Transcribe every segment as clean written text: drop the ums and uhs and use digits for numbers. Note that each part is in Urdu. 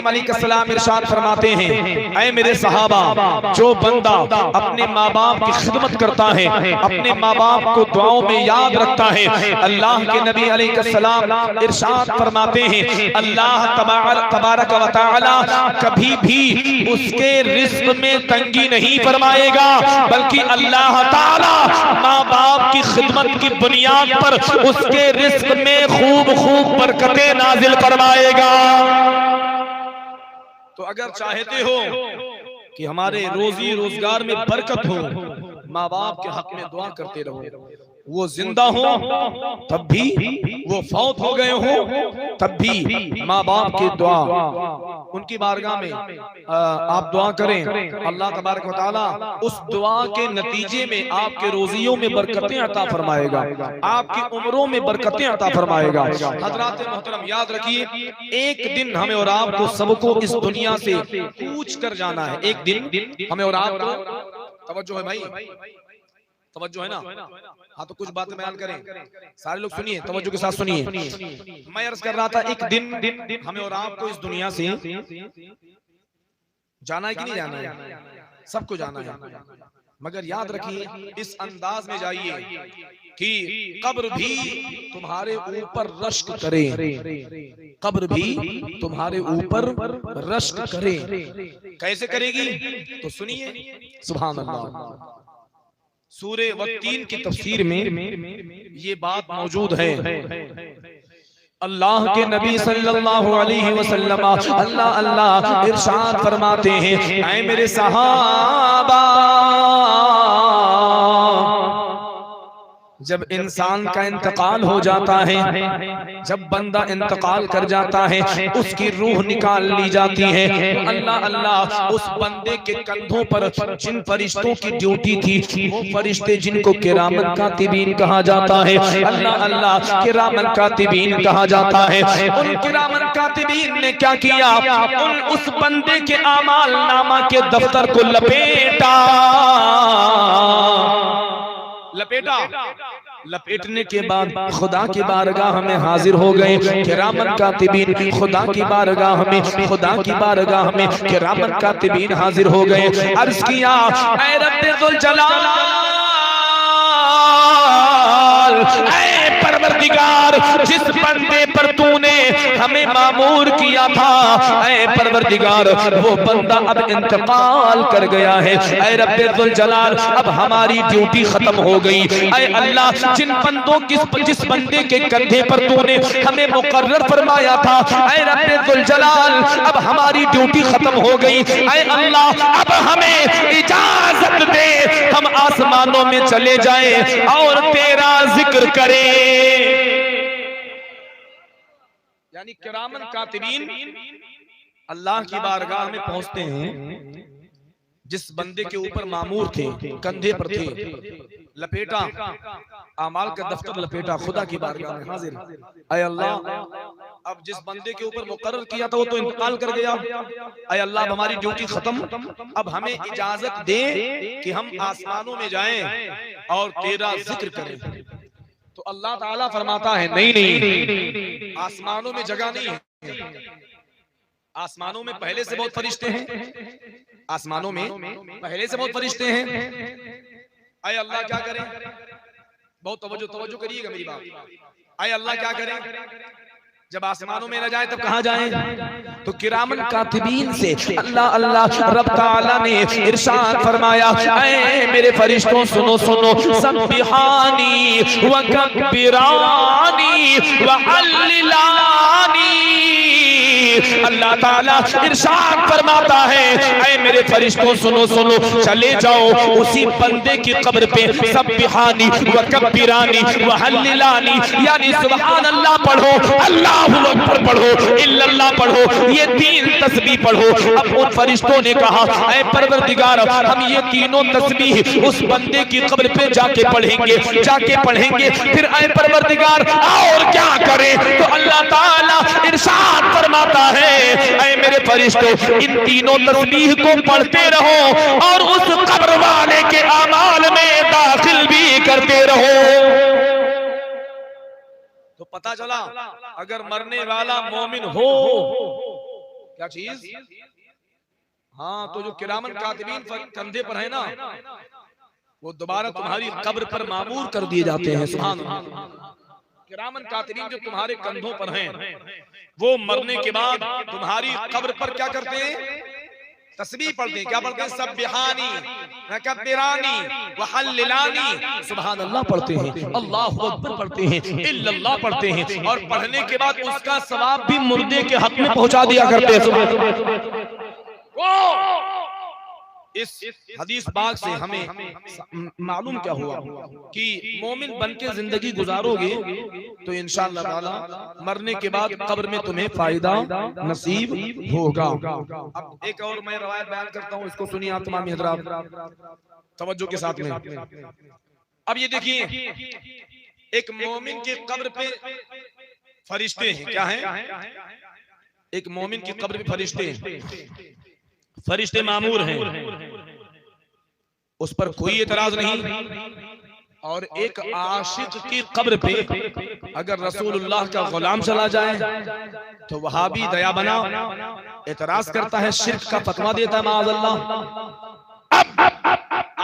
کریم علیہ السلام ارشاد فرماتے ہیں اے میرے صحابہ جو بندہ اپنے ماں باپ کی خدمت کرتا ہے اپنے ماں باپ کو دعاؤں میں یاد رکھتا ہے اللہ کے نبی علیہ السلام ارشاد فرماتے ہیں اللہ تبارک و تعالی کبھی بھی اس کے رزق میں تنگی نہیں فرمائے گا بلکہ اللہ تعالی ماں باپ کی خدمت کی بنیاد پر اس کے رزق میں خوب خوب برکتیں نازل فرمائے گا۔ تو اگر چاہتے ہو کہ ہمارے روزی روزگار میں برکت ہو ماں باپ کے حق میں دعا کرتے رہو، وہ زندہ ہوں تب بھی، وہ فوت ہو گئے ہوں تب بھی ماں باپ کی دعا ان کی بارگاہ میں آپ دعا کریں، اللہ تبارک و تعالی اس دعا کے نتیجے میں آپ کے روزیوں میں برکتیں عطا فرمائے گا، آپ کی عمروں میں برکتیں عطا فرمائے گا۔ حضرات محترم یاد رکھیے ایک دن ہمیں اور آپ کو سب کو اس دنیا سے کوچ کر جانا ہے، ایک دن ہمیں اور آپ کو، توجہ ہے بھائی، توجہ ہے نا، ہاں تو کچھ باتیں بیان کریں، سارے لوگ سنیے، توجہ کے ساتھ سنیے۔ میں عرض کر رہا تھا ایک دن ہمیں اور آپ کو اس دنیا سے جانا ہے کہ نہیں جانا ہے، سب کو جانا ہے، مگر یاد رکھیے اس انداز میں جائیے کہ قبر بھی تمہارے اوپر رشک کرے، قبر بھی تمہارے اوپر رشک کرے، کیسے کرے گی تو سنیے، سبحان اللہ۔ سورہ والتین کی تفسیر میں یہ بات موجود ہے، اللہ کے نبی صلی اللہ علیہ وسلم اللہ ارشاد فرماتے ہیں اے میرے صحابہ جب انسان کا انتقال ہو جاتا ہے، جب بندہ انتقال کر جاتا ہے اس کی روح نکال لی جاتی ہے، اللہ اس بندے کے کندھوں پر جن فرشتوں کی ڈیوٹی تھی وہ فرشتے جن کو کرامن کاتبین کہا جاتا ہے، اللہ کرامن کاتبین کہا جاتا ہے، ان کرامن کاتبین نے کیا کیا، اس بندے کے اعمال نامہ کے دفتر کو لپیٹنے کے بعد خدا کی بارگاہ میں حاضر ہو گئے کرامن کاتبین، خدا کی بارگاہ میں، خدا کی بارگاہ میں کرامن کاتبین حاضر ہو گئے، عرض کیا اے رب ذوالجلال، اے پروردگار جس بندے پر تو نے ہمیں مامور کیا تھا، اے پروردگار وہ بندہ اب انتقال کر گیا ہے، اے رب ذوالجلال اب ہماری ڈیوٹی ختم ہو گئی، اے اللہ جن بندوں جس بندے کے کندھے پر تو نے ہمیں مقرر فرمایا تھا، اے رب ذوالجلال اب ہماری ڈیوٹی ختم ہو گئی، اے اللہ اب ہمیں اجازت دے ہم آسمانوں میں چلے جائیں اور تیرا ذکر کریں۔ یعنی کرامن کاتبین اللہ کی بارگاہ میں پہنچتے ہیں، جس بندے کے اوپر مامور تھے، کندھے پر تھے، لپیٹا، اعمال کا دفتر لپیٹا، خدا کی بارگاہ میں حاضر، اے اللہ اب جس بندے کے اوپر مقرر کیا تھا وہ تو انتقال کر گیا، اے اللہ اب ہماری ڈیوٹی ختم، اب ہمیں اجازت دے کہ ہم آسمانوں میں جائیں اور تیرا ذکر کریں۔ تو اللہ تعالیٰ فرماتا ہے نہیں، آسمانوں میں جگہ نہیں ہے، آسمانوں میں پہلے سے بہت فرشتے ہیں، آسمانوں میں پہلے سے بہت فرشتے ہیں، اے اللہ کیا کریں، بہت توجہ کریے گا میری بات، اے اللہ کیا کریں، جب آسمانوں میں نہ جائیں تب کہاں جائیں، تو کرامن کاتبین سے اللہ رب تعالیٰ نے ارشاد فرمایا اے میرے فرشتوں سنو سبحانی وکبرانی وعللانی، اللہ تعالیٰ ارشاد فرماتا ہے اے میرے فرشتوں سنو چلے جاؤ اسی بندے کی قبر پہ سبحانی وکبرانی وحللانی، یعنی سبحان اللہ پڑھو، اللہ اکبر پڑھو، الا اللہ پڑھو، یہ 3 تسبیح پڑھو۔ اب ان فرشتوں نے کہا اے پروردگار ہم یہ تینوں تسبیح اس بندے کی قبر پہ جا کے پڑھیں گے، پھر اے پروردگار اور کیا کریں، تو اللہ تعالیٰ ارشاد فرماتا ہے اے میرے فرشتوں ان تینوں تسبیح کو پڑھتے رہو اور اس قبر والے کے اعمال میں داخل بھی کرتے رہو۔ تو پتہ چلا اگر مرنے والا مومن ہو، کیا چیز؟ ہاں، تو جو کرامن کاتبین کندھے پر ہے نا، وہ دوبارہ تمہاری قبر پر معمور کر دیے جاتے ہیں. سبحان اللہ. کرامن کاتبین جو تمہارے کندھوں پر ہیں، وہ مرنے کے بعد تمہاری قبر پر کیا کرتے ہیں؟ تسبیح پڑھتے ہیں. کیا پڑھتے ہیں؟ سبحانی مکبرانی وحللانی، سبحان اللہ پڑھتے ہیں، اللہ اکبر پڑھتے ہیں، الا اللہ پڑھتے ہیں، اور پڑھنے کے بعد اس کا ثواب بھی مردے کے حق میں پہنچا دیا کرتے ہیں. اس حدیث پاک سے ہمیں معلوم کیا ہوا کہ مومن بن کے زندگی گزارو گے تو انشاءاللہ تعالی مرنے کے بعد قبر میں تمہیں فائدہ نصیب ہوگا. اب ایک اور میں روایت بیان کرتا ہوں، اس کو سنیے آپ تمام حضرات توجہ کے ساتھ میں. اب یہ دیکھیے، ایک مومن کی قبر پہ فرشتے ہیں. کیا ہیں؟ ایک مومن کی قبر پہ فرشتے ہیں، فرشتے معمور ہیں، اس پر کوئی اعتراض نہیں. اور ایک عاشق کی قبر پہ اگر رسول اللہ کا غلام چلا جائے تو وہابی دیا بنا اعتراض کرتا ہے، شرک کا فتویٰ دیتا ہے، معاذ اللہ.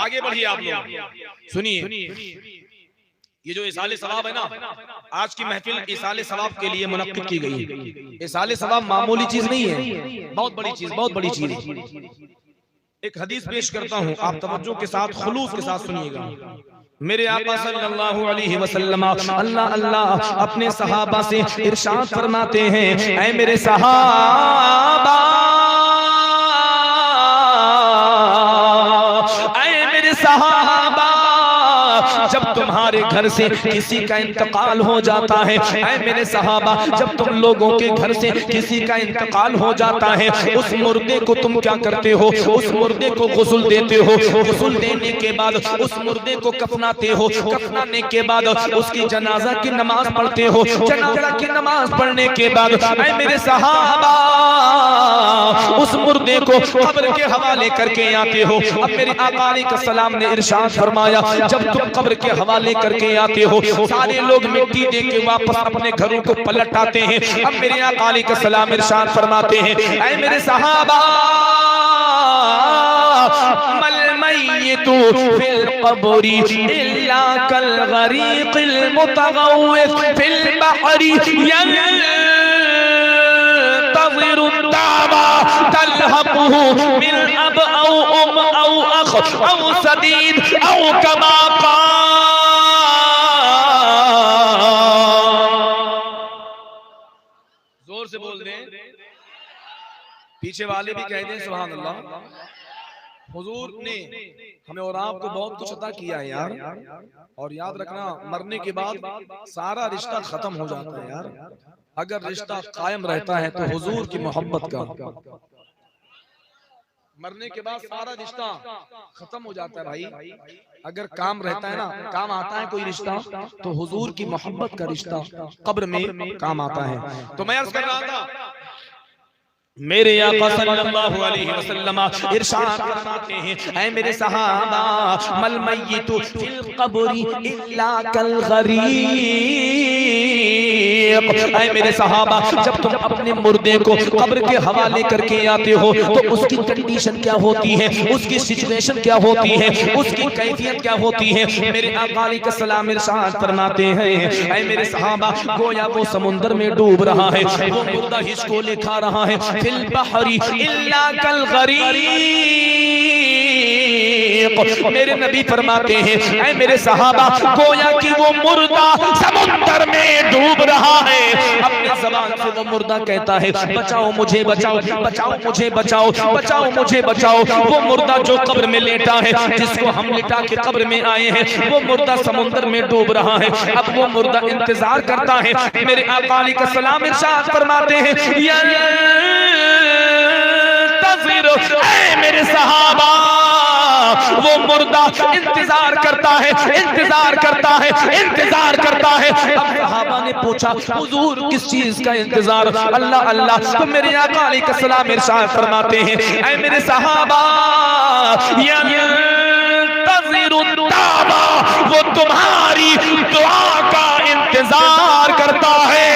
آگے بڑھیے آپ لوگ، سنیے. یہ جو ایصال ثواب ہے نا، آج کی محفل ایصال ثواب کے لیے منعقد کی گئی. ایصال ثواب معمولی چیز نہیں ہے، بہت بڑی چیز، بہت بڑی چیز. ایک حدیث پیش کرتا ہوں، آپ توجہ کے ساتھ خلوص کے ساتھ سنیے گا. میرے آقا صلی اللہ علیہ وسلم اللہ اپنے صحابہ سے ارشاد فرماتے ہیں، اے میرے صحابہ، اے میرے صحابہ، جب تمہارے گھر سے کسی کا انتقال ہو جاتا ہے، اے میرے صحابہ، جب تم لوگوں کے گھر سے کسی کا انتقال ہو جاتا ہے، اس مردے کو تم کیا کرتے ہو؟ اس مردے کو غسل دیتے ہو. غسل دینے کے بعد اس مردے کو کفناتے ہو. کفنانے کے بعد اس کی جنازہ کی نماز پڑھتے ہو. جنازہ کی نماز پڑھنے کے بعد اے میرے صحابہ، اس مردے کو قبر کے حوالے کر کے آتے ہو. اب میرے آقا علیہ السلام نے ارشاد فرمایا، جب تم قبر کے حوالے کر کے آتے ہو، سارے لوگ مٹی دے کے واپس اپنے گھروں کو پلٹ آتے ہیں. اب میرے آقا علیہ السلام ارشاد فرماتے ہیں، اے میرے صحابہ، مل میت فی القبر الا کالغریق المتغوث فی البحر ينتظر الدعوى تلحقه من اب او ام او اخ او سدید او کما قال. زور سے بول دیں، پیچھے والے بھی کہہ دیں سبحان اللہ. حضور نے ہمیں اور آپ کو بہت کچھ عطا کیا ہے یار. اور یاد رکھنا، مرنے کے بعد سارا رشتہ ختم ہو جاتا ہے یار. اگر رشتہ قائم رہتا ہے تو حضور کی محبت کا، مرنے کے بعد سارا رشتہ ختم ہو جاتا ہے بھائی. اگر کام رہتا ہے نا، کام آتا ہے کوئی رشتہ، تو حضور کی محبت کا رشتہ قبر میں کام آتا ہے. تو میں عرض کر رہا تھا، میرے آقا صلی اللہ علیہ وسلم ارشاد فرماتے ہیں، اے میرے صحابہ، مل میت فی القبر الا کالغریق. اے میرے صحابہ، جب تم اپنے مردے کو قبر کے حوالے کر کے آتے ہو تو اس کی کنڈیشن کیا ہوتی ہے، اس کی سچویشن کیا ہوتی ہے، اس کی کیفیت کیا ہوتی ہے. میرے آقا علیہ السلام ارشاد فرماتے ہیں، اے میرے صحابہ، گویا وہ سمندر میں ڈوب رہا ہے، وہ مردہ ہچکو لے کھا رہا ہے. فی البحر الا کالغریق. میرے نبی فرماتے ہیں، اے میرے صحابہ، گویا کہ وہ مردہ سمندر میں ڈوب رہا ہے. اپنے زبان سے وہ مردہ کہتا ہے، بچاؤ مجھے، بچاؤ، بچاؤ مجھے، بچاؤ، بچاؤ مجھے، بچاؤ. وہ مردہ جو قبر میں لیٹا ہے، جس کو ہم لٹا کے قبر میں آئے ہیں، وہ مردہ سمندر میں ڈوب رہا ہے. اب وہ مردہ انتظار کرتا ہے. میرے آقا علیہ السلام ارشاد فرماتے ہیں، اے میرے صحابہ، وہ مردہ انتظار کرتا ہے، انتظار کرتا ہے، انتظار کرتا ہے. اب صحابہ نے پوچھا، حضور کس چیز کا انتظار؟ اللہ اللہ. تو میرے آقا علیہ السلام ارشاد فرماتے ہیں، اے میرے صحابہ، ینتظر الدعوہ، وہ تمہاری دعا کا انتظار کرتا ہے.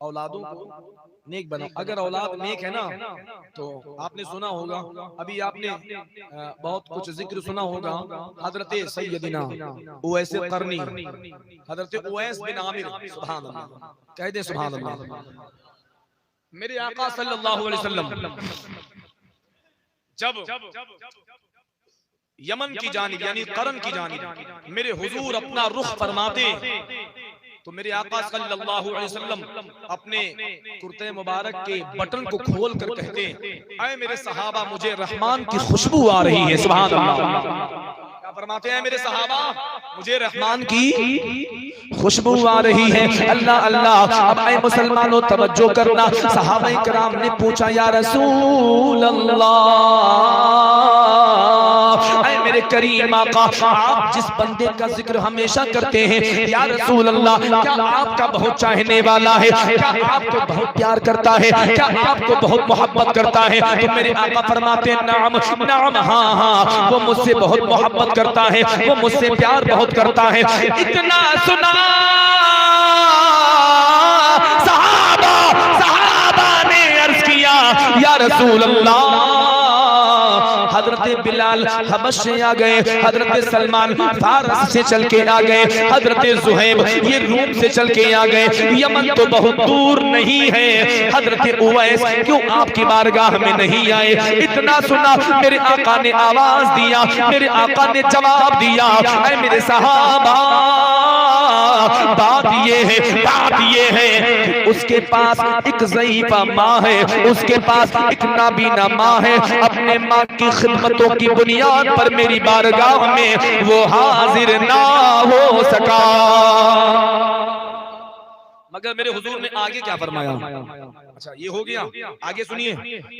اولادوں کو نیک بناؤ. اگر اولاد نیک ہے نا تو آپ نے سنا ہوگا, ابھی آپ نے بہت کچھ ذکر سنا ہوگا, حضرت سیدنا اویس قرنی, حضرت اویس بن عامر, سبحان اللہ, کہہ دیں سبحان اللہ. میرے آقا صلی اللہ علیہ وسلم جب یمن کی جانب یعنی قرن کی جانب میرے حضور اپنا رخ فرماتے تو میرے آقا صلی اللہ علیہ وسلم اپنے کرتے مبارک کے بٹن کو کھول کر کہتے, اے میرے صحابہ مجھے رحمان کی خوشبو آ رہی ہے. سبحان اللہ. کیا فرماتے ہیں میرے صحابہ؟ مجھے رحمان کی خوشبو آ رہی ہے. اللہ اللہ. اب اے مسلمانوں توجہ کرنا, صحابہ کرام نے پوچھا یا رسول اللہ, اے میرے کریم آقا, آپ جس بندے کا ذکر ہمیشہ کرتے ہیں یا رسول اللہ, کیا آپ کا بہت چاہنے والا ہے, کیا آپ کو بہت پیار کرتا ہے, کیا آپ کو بہت محبت کرتا ہے؟ تو میرے آقا فرماتے ہیں نعم نعم, ہاں ہاں, وہ مجھ سے بہت محبت کرتا ہے, وہ مجھ سے پیار بہت کرتا ہے. اتنا سنا صحابہ نے عرض کیا یا رسول اللہ. حضرت بلال حبش سے آ گئے, حضرت سلمان فارس سے چل کے آ گئے, حضرت زہیب یہ روم سے چل کے آ گئے. یمن تو بہت دور نہیں ہے. حضرت اویس کیوں آپ کی بارگاہ میں نہیں آئے؟ اتنا سنا میرے آقا نے آواز دیا, میرے آقا نے جواب دیا, اے میرے صحابہ بات یہ ہے اس کے پاس ایک ضعیفہ ماں ہے, اس کے پاس ایک نابینا ماں ہے. اپنے ماں کی خدمتوں کی بنیاد پر میری بارگاہ میں وہ حاضر نہ ہو سکا. مگر میرے حضور نے آگے کیا فرمایا؟ اچھا یہ ہو گیا, آگے سنیے.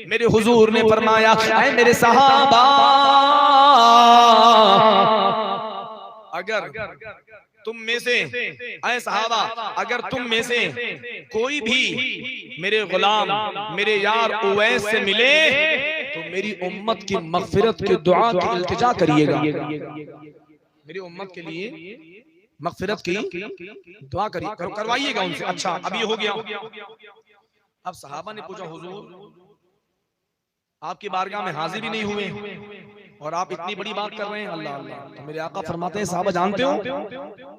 میرے حضور نے فرمایا اے میرے صحابہ, اگر تم میں سے, اے صحابہ اگر تم میں سے کوئی بھی میرے غلام میرے یار اویس سے ملے تو میری امت کی مغفرت کی دعا کی التجا کریے گا. میری امت کے لیے مغفرت کی دعا کروائیے گا ان سے. اچھا اب یہ ہو گیا. اب صحابہ نے پوچھا حضور آپ کی بارگاہ میں حاضر ہی نہیں ہوئے اور آپ اتنی بڑی بات کر رہے ہیں. اللہ اللہ. تو میرے آقا فرماتے ہیں صحابہ جانتے ہو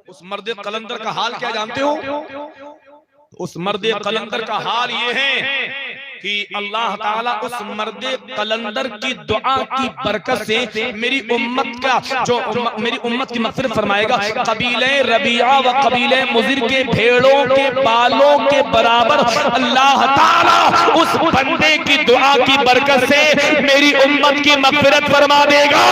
اس مرد قلندر کا حال کیا جانتے ہو؟ اس مرد قلندر کا حال یہ ہے کہ اللہ تعالیٰ اس مرد قلندر کی دعا کی برکت سے میری امت کا جو میری امت کی مغفرت فرمائے گا. قبیلہ ربیعہ و قبیلہ مضر کے بھیڑوں کے بالوں کے برابر اللہ تعالیٰ اس بندے کی دعا کی برکت سے میری امت کی مغفرت فرما دے گا.